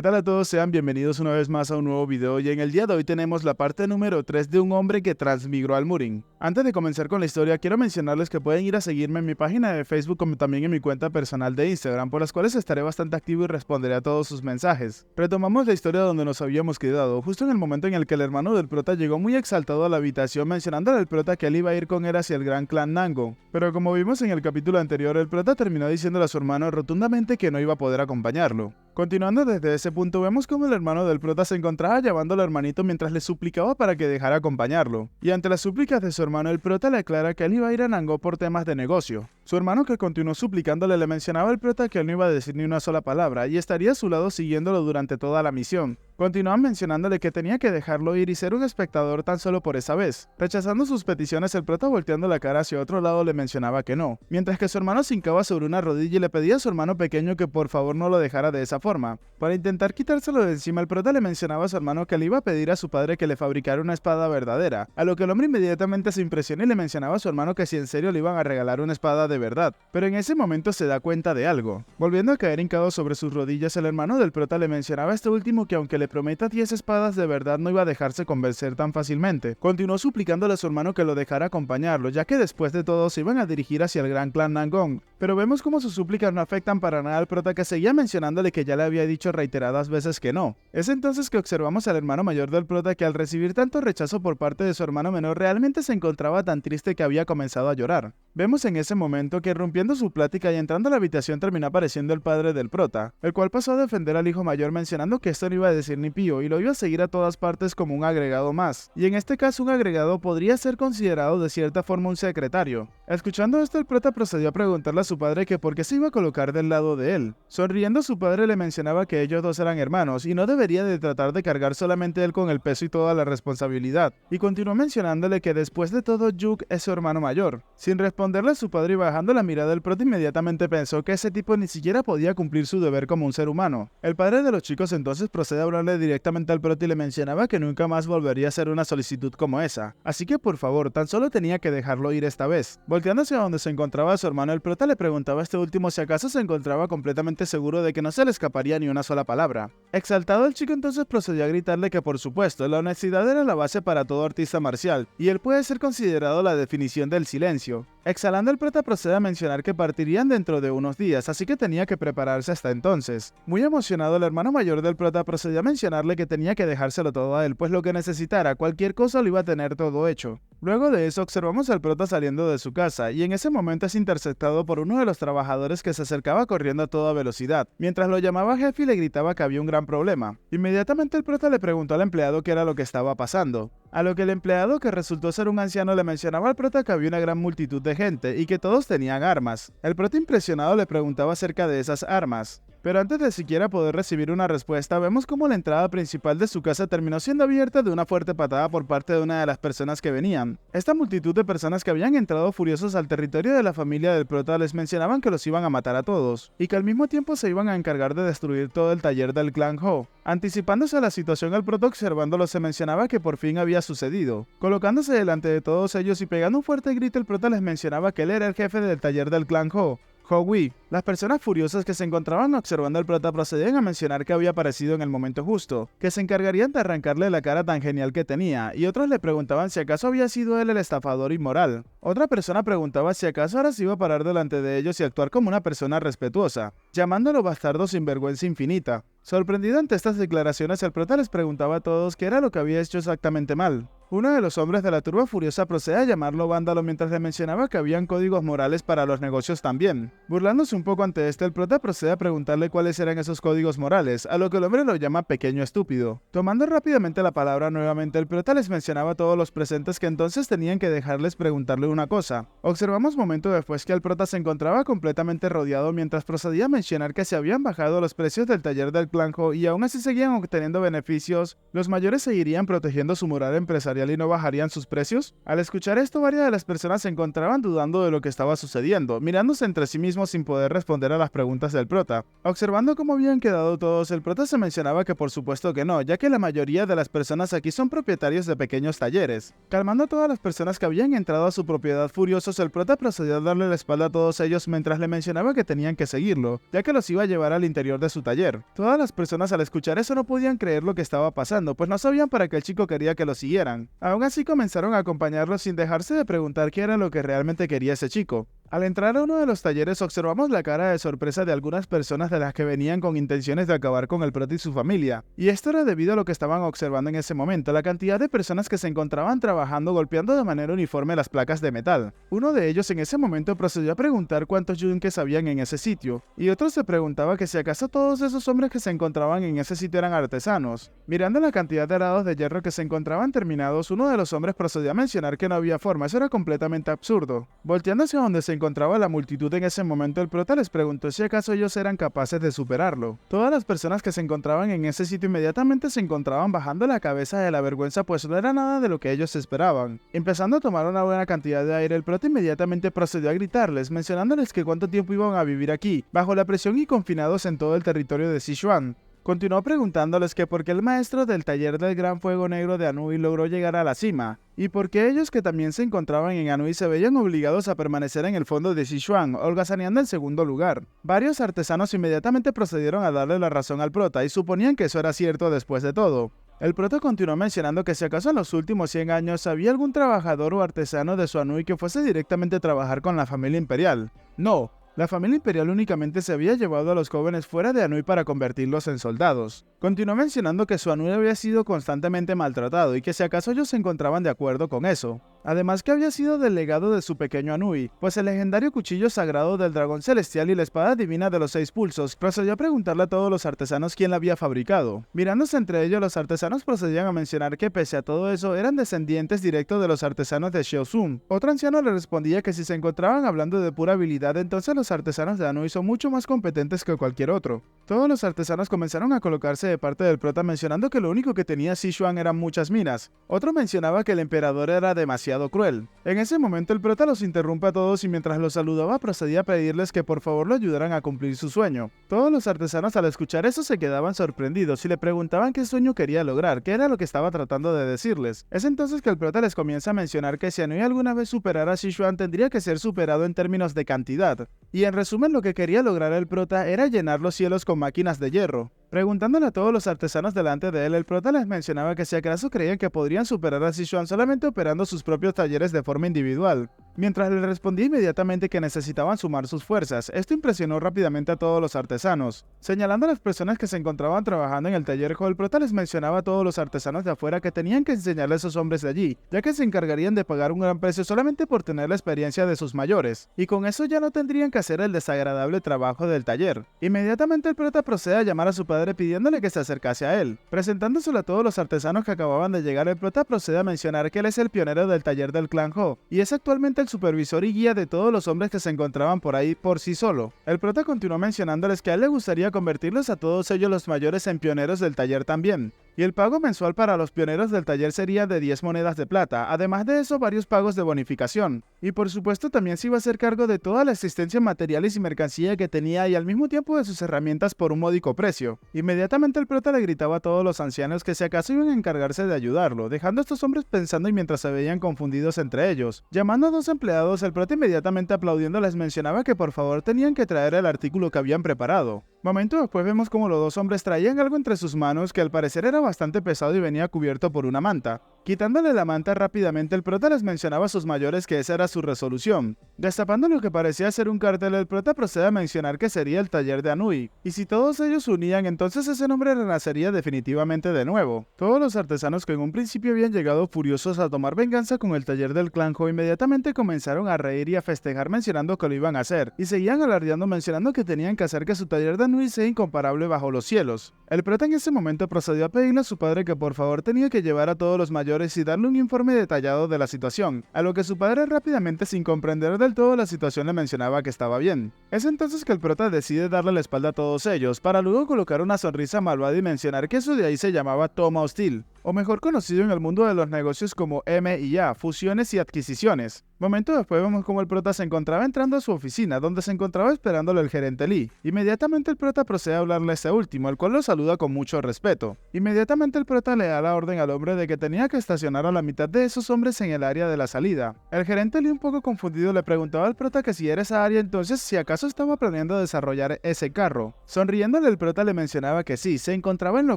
¿Qué tal a todos? Sean bienvenidos una vez más a un nuevo video y en el día de hoy tenemos la parte número 3 de un hombre que transmigró al Murin. Antes de comenzar con la historia, quiero mencionarles que pueden ir a seguirme en mi página de Facebook como también en mi cuenta personal de Instagram, por las cuales estaré bastante activo y responderé a todos sus mensajes. Retomamos la historia donde nos habíamos quedado, justo en el momento en el que el hermano del prota llegó muy exaltado a la habitación mencionándole al prota que él iba a ir con él hacia el gran clan Nango. Pero como vimos en el capítulo anterior, el prota terminó diciéndole a su hermano rotundamente que no iba a poder acompañarlo. Continuando desde ese punto, vemos como el hermano del prota se encontraba llamándolo hermanito mientras le suplicaba para que dejara acompañarlo. Y ante las súplicas de su hermano, el prota le aclara que él iba a ir a Nango por temas de negocio. Su hermano, que continuó suplicándole, le mencionaba al prota que él no iba a decir ni una sola palabra y estaría a su lado siguiéndolo durante toda la misión. Continuaban mencionándole que tenía que dejarlo ir y ser un espectador tan solo por esa vez. Rechazando sus peticiones, el prota volteando la cara hacia otro lado le mencionaba que no, mientras que su hermano se hincaba sobre una rodilla y le pedía a su hermano pequeño que por favor no lo dejara de esa forma. Para intentar quitárselo de encima, el prota le mencionaba a su hermano que le iba a pedir a su padre que le fabricara una espada verdadera, a lo que el hombre inmediatamente se impresionó y le mencionaba a su hermano que si en serio le iban a regalar una espada de verdad. Pero en ese momento se da cuenta de algo. Volviendo a caer hincado sobre sus rodillas, el hermano del prota le mencionaba a este último que aunque le prometa 10 espadas de verdad no iba a dejarse convencer tan fácilmente. Continuó suplicándole a su hermano que lo dejara acompañarlo, ya que después de todo se iban a dirigir hacia el gran clan Nangong. Pero vemos cómo sus súplicas no afectan para nada al prota, que seguía mencionándole que ya le había dicho reiteradas veces que no. Es entonces que observamos al hermano mayor del prota que al recibir tanto rechazo por parte de su hermano menor realmente se encontraba tan triste que había comenzado a llorar. Vemos en ese momento que rompiendo su plática y entrando a la habitación terminó apareciendo el padre del prota, el cual pasó a defender al hijo mayor mencionando que esto no iba a decir ni pío y lo iba a seguir a todas partes como un agregado más, y en este caso un agregado podría ser considerado de cierta forma un secretario. Escuchando esto, el prota procedió a preguntarle a su padre que por qué se iba a colocar del lado de él. Sonriendo, su padre le mencionaba que ellos dos eran hermanos y no debería de tratar de cargar solamente él con el peso y toda la responsabilidad, y continuó mencionándole que después de todo Yuk es su hermano mayor. Sin responderle a su padre y bajando la mirada, el prota inmediatamente pensó que ese tipo ni siquiera podía cumplir su deber como un ser humano. El padre de los chicos entonces procede a hablarle directamente al prota y le mencionaba que nunca más volvería a hacer una solicitud como esa, así que por favor tan solo tenía que dejarlo ir esta vez. Volteando hacia donde se encontraba su hermano, el prota le preguntaba a este último si acaso se encontraba completamente seguro de que no se le escaparía ni una sola palabra. Exaltado, el chico entonces procedió a gritarle que por supuesto la honestidad era la base para todo artista marcial y él puede ser considerado la definición del silencio. Exhalando, el prota procede a mencionar que partirían dentro de unos días, así que tenía que prepararse hasta entonces. Muy emocionado, el hermano mayor del prota procedió a mencionarle que tenía que dejárselo todo a él, pues lo que necesitara, cualquier cosa lo iba a tener todo hecho. Luego de eso observamos al prota saliendo de su casa, y en ese momento es interceptado por uno de los trabajadores que se acercaba corriendo a toda velocidad, mientras lo llamaba jefe y le gritaba que había un gran problema. Inmediatamente el prota le preguntó al empleado qué era lo que estaba pasando, a lo que el empleado, que resultó ser un anciano, le mencionaba al prota que había una gran multitud de gente y que todos tenían armas. El prota impresionado le preguntaba acerca de esas armas. Pero antes de siquiera poder recibir una respuesta, vemos cómo la entrada principal de su casa terminó siendo abierta de una fuerte patada por parte de una de las personas que venían. Esta multitud de personas que habían entrado furiosos al territorio de la familia del prota les mencionaban que los iban a matar a todos, y que al mismo tiempo se iban a encargar de destruir todo el taller del clan Ho. Anticipándose a la situación, el prota observándolo se mencionaba que por fin había sucedido. Colocándose delante de todos ellos y pegando un fuerte grito, el prota les mencionaba que él era el jefe del taller del clan Ho. Howie. Las personas furiosas que se encontraban observando al prota procedían a mencionar que había aparecido en el momento justo, que se encargarían de arrancarle la cara tan genial que tenía, y otros le preguntaban si acaso había sido él el estafador inmoral. Otra persona preguntaba si acaso ahora se iba a parar delante de ellos y actuar como una persona respetuosa, llamándolo bastardo sin vergüenza infinita. Sorprendido ante estas declaraciones, el prota les preguntaba a todos qué era lo que había hecho exactamente mal. Uno de los hombres de la turba furiosa procede a llamarlo vándalo mientras le mencionaba que habían códigos morales para los negocios también. Burlándose un poco ante este, el prota procede a preguntarle cuáles eran esos códigos morales, a lo que el hombre lo llama pequeño estúpido. Tomando rápidamente la palabra nuevamente, el prota les mencionaba a todos los presentes que entonces tenían que dejarles preguntarle una cosa. Observamos momento después que el prota se encontraba completamente rodeado mientras procedía a mencionar que se habían bajado los precios del taller del clan Ho y aún así seguían obteniendo beneficios, los mayores seguirían protegiendo su moral empresarial y no bajarían sus precios? Al escuchar esto, varias de las personas se encontraban dudando de lo que estaba sucediendo, mirándose entre sí mismos sin poder responder a las preguntas del prota. Observando cómo habían quedado todos, el prota se mencionaba que por supuesto que no, ya que la mayoría de las personas aquí son propietarios de pequeños talleres. Calmando a todas las personas que habían entrado a su propiedad furiosos, el prota procedió a darle la espalda a todos ellos mientras le mencionaba que tenían que seguirlo, ya que los iba a llevar al interior de su taller. Todas las personas al escuchar eso no podían creer lo que estaba pasando, pues no sabían para qué el chico quería que lo siguieran. Aún así comenzaron a acompañarlo sin dejarse de preguntar qué era lo que realmente quería ese chico. Al entrar a uno de los talleres observamos la cara de sorpresa de algunas personas de las que venían con intenciones de acabar con el prota y su familia, y esto era debido a lo que estaban observando en ese momento, la cantidad de personas que se encontraban trabajando golpeando de manera uniforme las placas de metal. Uno de ellos en ese momento procedió a preguntar cuántos yunques habían en ese sitio, y otro se preguntaba que si acaso todos esos hombres que se encontraban en ese sitio eran artesanos. Mirando la cantidad de arados de hierro que se encontraban terminados, uno de los hombres procedió a mencionar que no había forma, eso era completamente absurdo. Volteando hacia donde se encontraba la multitud en ese momento, el prota les preguntó si acaso ellos eran capaces de superarlo. Todas las personas que se encontraban en ese sitio inmediatamente se encontraban bajando la cabeza de la vergüenza, pues no era nada de lo que ellos esperaban. Empezando a tomar una buena cantidad de aire, el prota inmediatamente procedió a gritarles, mencionándoles que cuánto tiempo iban a vivir aquí, bajo la presión y confinados en todo el territorio de Sichuan. Continuó preguntándoles que por qué el maestro del taller del Gran Fuego Negro de Anhui logró llegar a la cima, y por qué ellos que también se encontraban en Anhui se veían obligados a permanecer en el fondo de Sichuan, holgazaneando en segundo lugar. Varios artesanos inmediatamente procedieron a darle la razón al prota, y suponían que eso era cierto después de todo. El prota continuó mencionando que si acaso en los últimos 100 años había algún trabajador o artesano de su Anhui que fuese directamente a trabajar con la familia imperial. No. La familia imperial únicamente se había llevado a los jóvenes fuera de Anhui para convertirlos en soldados. Continuó mencionando que su Anhui había sido constantemente maltratado y que si acaso ellos se encontraban de acuerdo con eso. Además que había sido delegado de su pequeño Anhui, pues el legendario cuchillo sagrado del dragón celestial y la espada divina de los 6 pulsos procedió a preguntarle a todos los artesanos quién la había fabricado. Mirándose entre ellos, los artesanos procedían a mencionar que pese a todo eso eran descendientes directos de los artesanos de Xiaozun. Otro anciano le respondía que si se encontraban hablando de pura habilidad, entonces los artesanos de Anhui son mucho más competentes que cualquier otro. Todos los artesanos comenzaron a colocarse de parte del prota mencionando que lo único que tenía Sichuan eran muchas minas. Otro mencionaba que el emperador era demasiado cruel. En ese momento el prota los interrumpe a todos y mientras los saludaba procedía a pedirles que por favor lo ayudaran a cumplir su sueño. Todos los artesanos al escuchar eso se quedaban sorprendidos y le preguntaban qué sueño quería lograr, qué era lo que estaba tratando de decirles. Es entonces que el prota les comienza a mencionar que si Anhui alguna vez superara a Sichuan tendría que ser superado en términos de cantidad. Y en resumen lo que quería lograr el prota era llenar los cielos con máquinas de hierro. Preguntándole a todos los artesanos delante de él, el prota les mencionaba que si acaso creían que podrían superar a Sichuan solamente operando sus propios talleres de forma individual. Mientras le respondía inmediatamente que necesitaban sumar sus fuerzas, esto impresionó rápidamente a todos los artesanos. Señalando a las personas que se encontraban trabajando en el taller, el prota les mencionaba a todos los artesanos de afuera que tenían que enseñarle a esos hombres de allí, ya que se encargarían de pagar un gran precio solamente por tener la experiencia de sus mayores, y con eso ya no tendrían que hacer el desagradable trabajo del taller. Inmediatamente el prota procede a llamar a su padre pidiéndole que se acercase a él. Presentándoselo a todos los artesanos que acababan de llegar, el prota procede a mencionar que él es el pionero del taller del clan Ho, y es actualmente el supervisor y guía de todos los hombres que se encontraban por ahí por sí solo. El prota continuó mencionándoles que a él le gustaría convertirlos a todos ellos los mayores en pioneros del taller también, y el pago mensual para los pioneros del taller sería de 10 monedas de plata, además de eso varios pagos de bonificación. Y por supuesto también se iba a hacer cargo de toda la asistencia en materiales y mercancía que tenía y al mismo tiempo de sus herramientas por un módico precio. Inmediatamente el prota le gritaba a todos los ancianos que si acaso iban a encargarse de ayudarlo, dejando a estos hombres pensando y mientras se veían confundidos entre ellos. Llamando a dos empleados, el prota inmediatamente aplaudiendo les mencionaba que por favor tenían que traer el artículo que habían preparado. Momento después vemos como los dos hombres traían algo entre sus manos que al parecer era bastante pesado y venía cubierto por una manta. Quitándole la manta rápidamente, el prota les mencionaba a sus mayores que esa era su resolución. Destapando lo que parecía ser un cartel, el prota procede a mencionar que sería el taller de Anhui, y si todos ellos se unían, entonces ese nombre renacería definitivamente de nuevo. Todos los artesanos que en un principio habían llegado furiosos a tomar venganza con el taller del clan Ho inmediatamente comenzaron a reír y a festejar mencionando que lo iban a hacer, y seguían alardeando mencionando que tenían que hacer que su taller de Anhui sea incomparable bajo los cielos. El prota en ese momento procedió a pedirle a su padre que por favor tenía que llevar a todos los mayores y darle un informe detallado de la situación, a lo que su padre rápidamente, sin comprender del todo la situación, le mencionaba que estaba bien. Es entonces que el prota decide darle la espalda a todos ellos, para luego colocar una sonrisa malvada y mencionar que eso de ahí se llamaba toma hostil. o mejor conocido en el mundo de los negocios como M&A, fusiones y adquisiciones. Momento después vemos como el prota se encontraba entrando a su oficina, donde se encontraba esperándolo el gerente Lee. Inmediatamente el prota procede a hablarle a ese último, el cual lo saluda con mucho respeto. Inmediatamente el prota le da la orden al hombre de que tenía que estacionar a la mitad de esos hombres en el área de la salida. El gerente Lee, un poco confundido, le preguntaba al prota que si era esa área, entonces si acaso estaba planeando desarrollar ese carro. Sonriéndole, el prota le mencionaba que sí, se encontraba en lo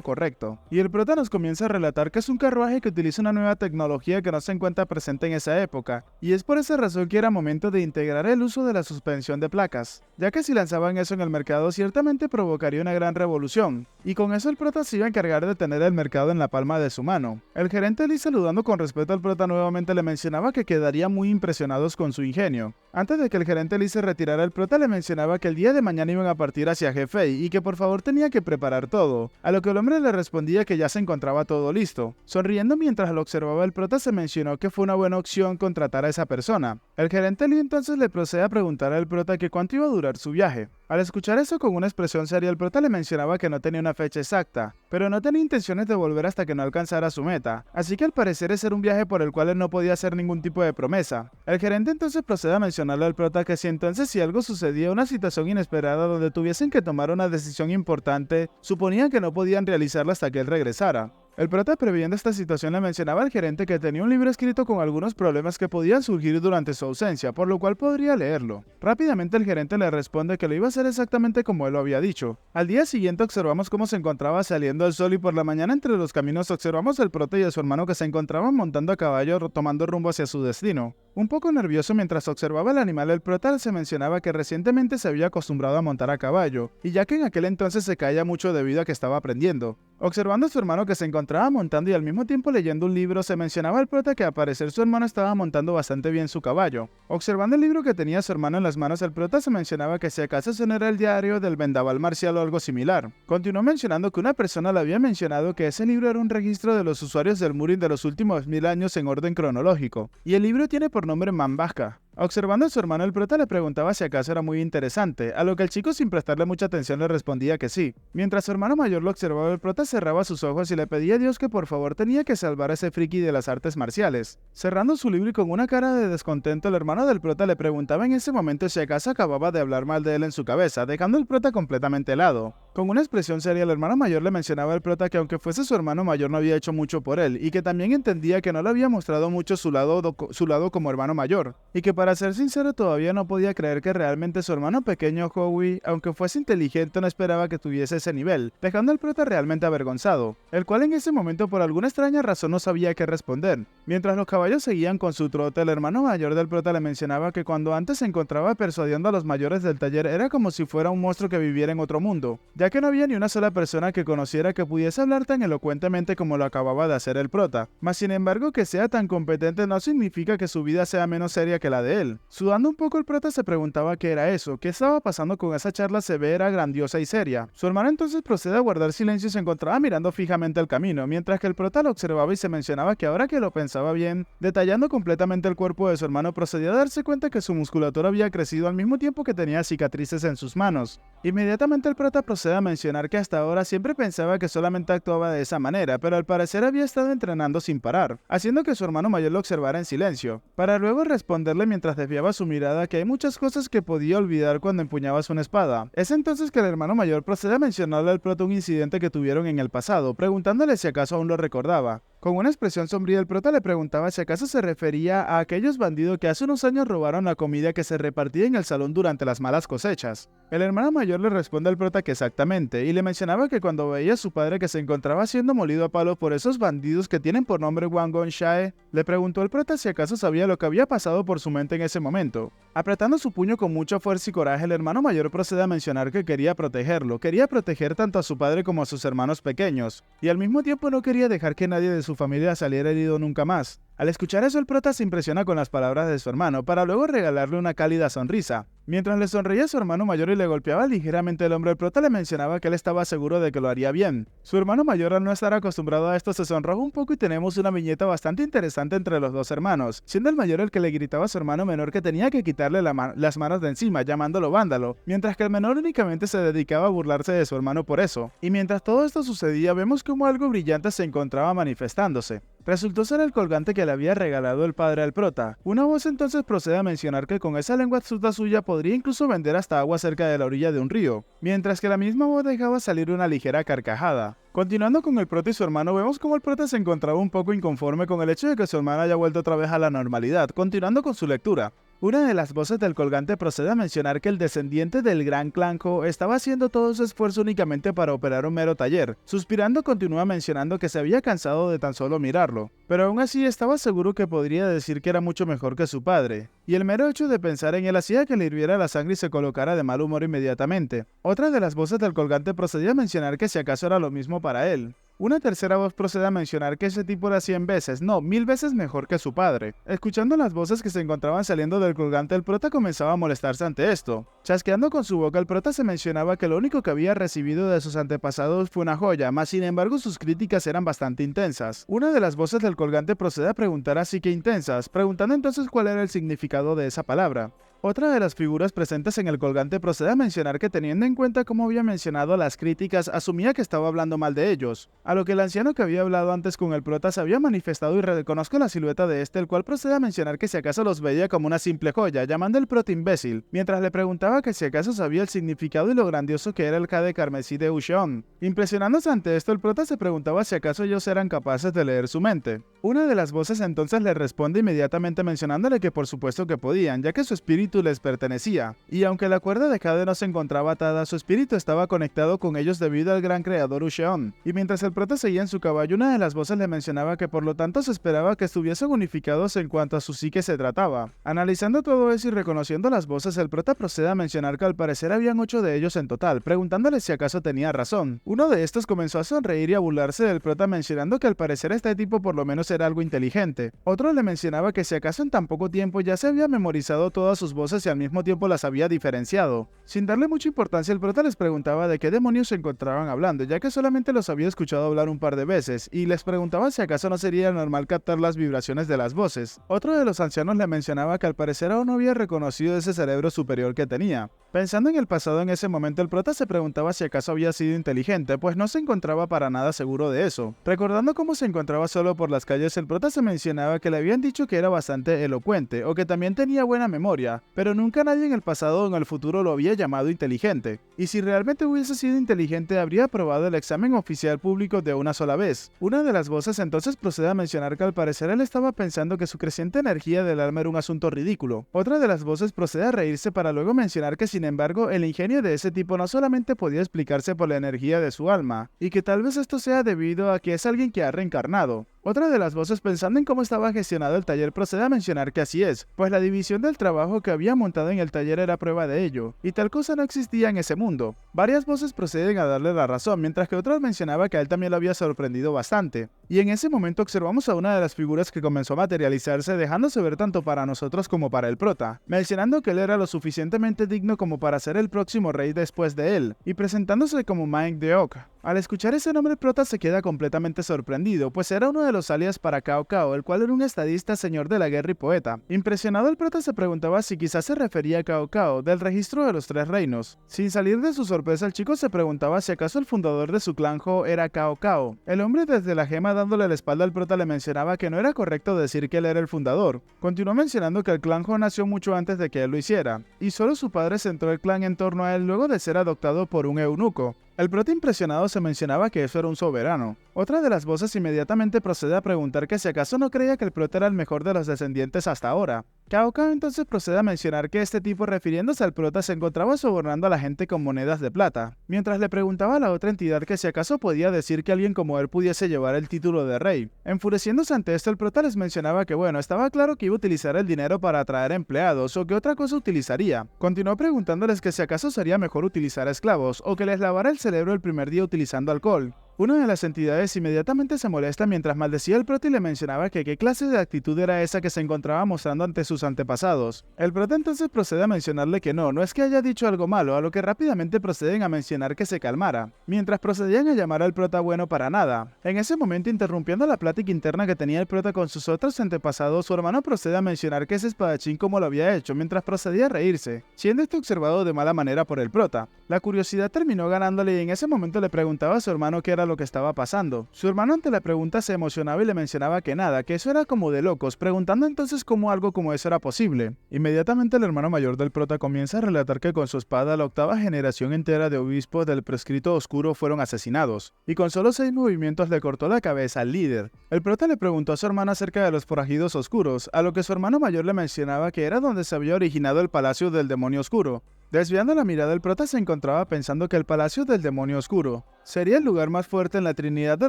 correcto. Y el prota nos comienza a relatar que es un carruaje que utiliza una nueva tecnología que no se encuentra presente en esa época, y es por esa razón que era momento de integrar el uso de la suspensión de placas, ya que si lanzaban eso en el mercado ciertamente provocaría una gran revolución, y con eso el prota se iba a encargar de tener el mercado en la palma de su mano. El gerente Lee, saludando con respeto al prota, nuevamente le mencionaba que quedaría muy impresionados con su ingenio. Antes de que el gerente Lee se retirara, el prota le mencionaba que el día de mañana iban a partir hacia Hefei y que por favor tenía que preparar todo, a lo que el hombre le respondía que ya se encontraba todo listo. Sonriendo mientras lo observaba, el prota se mencionó que fue una buena opción contratar a esa persona. El gerente Lee entonces le procede a preguntar al prota que cuánto iba a durar su viaje. Al escuchar eso con una expresión seria, el prota le mencionaba que no tenía una fecha exacta, pero no tenía intenciones de volver hasta que no alcanzara su meta, así que al parecer ese era un viaje por el cual él no podía hacer ningún tipo de promesa. El gerente entonces procede a mencionarle al prota que si algo sucedía, una situación inesperada donde tuviesen que tomar una decisión importante, suponían que no podían realizarla hasta que él regresara. El prota, previendo esta situación, le mencionaba al gerente que tenía un libro escrito con algunos problemas que podían surgir durante su ausencia, por lo cual podría leerlo. Rápidamente el gerente le responde que lo iba a hacer exactamente como él lo había dicho. Al día siguiente observamos cómo se encontraba saliendo el sol y por la mañana entre los caminos observamos al prota y a su hermano que se encontraban montando a caballo tomando rumbo hacia su destino. Un poco nervioso mientras observaba el animal, el prota se mencionaba que recientemente se había acostumbrado a montar a caballo, y ya que en aquel entonces se caía mucho debido a que estaba aprendiendo. Observando a su hermano que se encontraba montando y al mismo tiempo leyendo un libro, se mencionaba al prota que al parecer su hermano estaba montando bastante bien su caballo. Observando el libro que tenía su hermano en las manos, el prota se mencionaba que si acaso ese no era el diario del vendaval marcial o algo similar. Continuó mencionando que una persona le había mencionado que ese libro era un registro de los usuarios del Murin de los últimos 1000 años en orden cronológico, y el libro tiene por nombre Manbaka. Observando a su hermano, el prota le preguntaba si acaso era muy interesante, a lo que el chico sin prestarle mucha atención le respondía que sí. Mientras su hermano mayor lo observaba, el prota cerraba sus ojos y le pedía a Dios que por favor tenía que salvar a ese friki de las artes marciales. Cerrando su libro y con una cara de descontento, el hermano del prota le preguntaba en ese momento si acaso acababa de hablar mal de él en su cabeza, dejando al prota completamente helado. Con una expresión seria, el hermano mayor le mencionaba al prota que aunque fuese su hermano mayor no había hecho mucho por él, y que también entendía que no le había mostrado mucho su lado como hermano mayor, y que para ser sincero todavía no podía creer que realmente su hermano pequeño Howie, aunque fuese inteligente, no esperaba que tuviese ese nivel, dejando al prota realmente avergonzado, el cual en ese momento por alguna extraña razón no sabía qué responder. Mientras los caballos seguían con su trote, el hermano mayor del prota le mencionaba que cuando antes se encontraba persuadiendo a los mayores del taller era como si fuera un monstruo que viviera en otro mundo, ya que no había ni una sola persona que conociera que pudiese hablar tan elocuentemente como lo acababa de hacer el prota. Mas sin embargo, que sea tan competente no significa que su vida sea menos seria que la de él. Sudando un poco, el prota se preguntaba qué era eso, qué estaba pasando con esa charla severa, grandiosa y seria. Su hermano entonces procede a guardar silencio y se encontraba mirando fijamente el camino, mientras que el prota lo observaba y se mencionaba que ahora que lo pensaba bien, detallando completamente el cuerpo de su hermano, procedía a darse cuenta que su musculatura había crecido al mismo tiempo que tenía cicatrices en sus manos. Inmediatamente el prota procede a mencionar que hasta ahora siempre pensaba que solamente actuaba de esa manera, pero al parecer había estado entrenando sin parar, haciendo que su hermano mayor lo observara en silencio, para luego responderle mientras desviaba su mirada que hay muchas cosas que podía olvidar cuando empuñabas una espada. Es entonces que el hermano mayor procede a mencionarle al prota un incidente que tuvieron en el pasado, preguntándole si acaso aún lo recordaba. Con una expresión sombría, el prota le preguntaba si acaso se refería a aquellos bandidos que hace unos años robaron la comida que se repartía en el salón durante las malas cosechas. El hermano mayor le responde al prota que exactamente, y le mencionaba que cuando veía a su padre que se encontraba siendo molido a palo por esos bandidos que tienen por nombre Wangon Shae, le preguntó al prota si acaso sabía lo que había pasado por su mente en ese momento. Apretando su puño con mucha fuerza y coraje, el hermano mayor procede a mencionar que quería protegerlo, quería proteger tanto a su padre como a sus hermanos pequeños, y al mismo tiempo no quería dejar que nadie de su familia saliera herido nunca más. Al escuchar eso, el prota se impresiona con las palabras de su hermano, para luego regalarle una cálida sonrisa. Mientras le sonreía a su hermano mayor y le golpeaba ligeramente el hombro, el prota le mencionaba que él estaba seguro de que lo haría bien. Su hermano mayor, al no estar acostumbrado a esto, se sonrojó un poco y tenemos una viñeta bastante interesante entre los dos hermanos, siendo el mayor el que le gritaba a su hermano menor que tenía que quitarle las manos de encima, llamándolo vándalo, mientras que el menor únicamente se dedicaba a burlarse de su hermano por eso. Y mientras todo esto sucedía, vemos como algo brillante se encontraba manifestándose. Resultó ser el colgante que le había regalado el padre al prota. Una voz entonces procede a mencionar que con esa lengua astuta suya podría incluso vender hasta agua cerca de la orilla de un río, mientras que la misma voz dejaba salir una ligera carcajada. Continuando con el prota y su hermano, vemos como el prota se encontraba un poco inconforme con el hecho de que su hermano haya vuelto otra vez a la normalidad, continuando con su lectura. Una de las voces del colgante procede a mencionar que el descendiente del gran clan Ho estaba haciendo todo su esfuerzo únicamente para operar un mero taller. Suspirando, continúa mencionando que se había cansado de tan solo mirarlo, pero aún así estaba seguro que podría decir que era mucho mejor que su padre, y el mero hecho de pensar en él hacía que le hirviera la sangre y se colocara de mal humor inmediatamente. Otra de las voces del colgante procedía a mencionar que si acaso era lo mismo para él. Una tercera voz procede a mencionar que ese tipo era 100 veces, no, 1000 veces mejor que su padre. Escuchando las voces que se encontraban saliendo del colgante, el prota comenzaba a molestarse ante esto. Chasqueando con su boca, el prota se mencionaba que lo único que había recibido de sus antepasados fue una joya, mas sin embargo sus críticas eran bastante intensas. Una de las voces del colgante procede a preguntar así que intensas, preguntando entonces cuál era el significado de esa palabra. Otra de las figuras presentes en el colgante procede a mencionar que teniendo en cuenta cómo había mencionado las críticas, asumía que estaba hablando mal de ellos, a lo que el anciano que había hablado antes con el prota se había manifestado y reconozco la silueta de este, el cual procede a mencionar que si acaso los veía como una simple joya, llamando al prota imbécil, mientras le preguntaba que si acaso sabía el significado y lo grandioso que era el jade carmesí de Usheon. Impresionándose ante esto, el prota se preguntaba si acaso ellos eran capaces de leer su mente. Una de las voces entonces le responde inmediatamente mencionándole que por supuesto que podían, ya que su espíritu les pertenecía, y aunque la cuerda de jade no se encontraba atada, su espíritu estaba conectado con ellos debido al gran creador Usheon. Y mientras el prota seguía en su caballo, una de las voces le mencionaba que por lo tanto se esperaba que estuviesen unificados en cuanto a su psique se trataba. Analizando todo eso y reconociendo las voces, el prota procede a mencionar que al parecer habían 8 de ellos en total, preguntándole si acaso tenía razón. Uno de estos comenzó a sonreír y a burlarse del prota mencionando que al parecer este tipo por lo menos era algo inteligente. Otro le mencionaba que si acaso en tan poco tiempo ya se había memorizado todas sus voces y al mismo tiempo las había diferenciado. Sin darle mucha importancia, el prota les preguntaba de qué demonios se encontraban hablando, ya que solamente los había escuchado hablar un par de veces, y les preguntaba si acaso no sería normal captar las vibraciones de las voces. Otro de los ancianos le mencionaba que al parecer aún no había reconocido ese cerebro superior que tenía. Pensando en el pasado en ese momento, el prota se preguntaba si acaso había sido inteligente, pues no se encontraba para nada seguro de eso. Recordando cómo se encontraba solo por las calles, el prota se mencionaba que le habían dicho que era bastante elocuente, o que también tenía buena memoria, pero nunca nadie en el pasado o en el futuro lo había llamado inteligente. Y si realmente hubiese sido inteligente, habría aprobado el examen oficial público de una sola vez. Una de las voces entonces procede a mencionar que al parecer él estaba pensando que su creciente energía del alma era un asunto ridículo. Otra de las voces procede a reírse para luego mencionar que sin embargo el ingenio de ese tipo no solamente podía explicarse por la energía de su alma, y que tal vez esto sea debido a que es alguien que ha reencarnado. Otra de las voces, pensando en cómo estaba gestionado el taller, procede a mencionar que así es, pues la división del trabajo que había montado en el taller era prueba de ello, y tal cosa no existía en ese mundo. Varias voces proceden a darle la razón, mientras que otra mencionaba que a él también lo había sorprendido bastante. Y en ese momento observamos a una de las figuras que comenzó a materializarse, dejándose ver tanto para nosotros como para el prota, mencionando que él era lo suficientemente digno como para ser el próximo rey después de él, y presentándose como Mike de Oak. Al escuchar ese nombre, el prota se queda completamente sorprendido, pues era uno de los alias para Cao Cao, el cual era un estadista, señor de la guerra y poeta. Impresionado, el prota se preguntaba si quizás se refería a Cao Cao, del registro de los 3 reinos. Sin salir de su sorpresa, el chico se preguntaba si acaso el fundador de su clan Ho era Cao Cao. El hombre desde la gema dándole la espalda al prota le mencionaba que no era correcto decir que él era el fundador. Continuó mencionando que el clan Ho nació mucho antes de que él lo hiciera, y solo su padre centró el clan en torno a él luego de ser adoptado por un eunuco. El prota impresionado se mencionaba que eso era un soberano. Otra de las voces inmediatamente procede a preguntar que si acaso no creía que el prota era el mejor de los descendientes hasta ahora. Cao Cao entonces procede a mencionar que este tipo, refiriéndose al prota, se encontraba sobornando a la gente con monedas de plata, mientras le preguntaba a la otra entidad que si acaso podía decir que alguien como él pudiese llevar el título de rey. Enfureciéndose ante esto, el prota les mencionaba que bueno, estaba claro que iba a utilizar el dinero para atraer empleados o que otra cosa utilizaría. Continuó preguntándoles que si acaso sería mejor utilizar esclavos o que les lavara el cerebro el primer día utilizando alcohol. Una de las entidades inmediatamente se molesta mientras maldecía al prota y le mencionaba que qué clase de actitud era esa que se encontraba mostrando ante sus antepasados. El prota entonces procede a mencionarle que no es que haya dicho algo malo, a lo que rápidamente proceden a mencionar que se calmara, mientras procedían a llamar al prota bueno para nada. En ese momento, interrumpiendo la plática interna que tenía el prota con sus otros antepasados, su hermano procede a mencionar que ese espadachín como lo había hecho, mientras procedía a reírse, siendo esto observado de mala manera por el prota. La curiosidad terminó ganándole y en ese momento le preguntaba a su hermano qué era lo que estaba pasando. Su hermano ante la pregunta se emocionaba y le mencionaba que nada, que eso era como de locos, preguntando entonces cómo algo como eso era posible. Inmediatamente el hermano mayor del prota comienza a relatar que con su espada la octava generación entera de obispos del prescrito oscuro fueron asesinados, y con solo 6 movimientos le cortó la cabeza al líder. El prota le preguntó a su hermano acerca de los forajidos oscuros, a lo que su hermano mayor le mencionaba que era donde se había originado el palacio del demonio oscuro. Desviando la mirada, el prota se encontraba pensando que el Palacio del Demonio Oscuro sería el lugar más fuerte en la trinidad de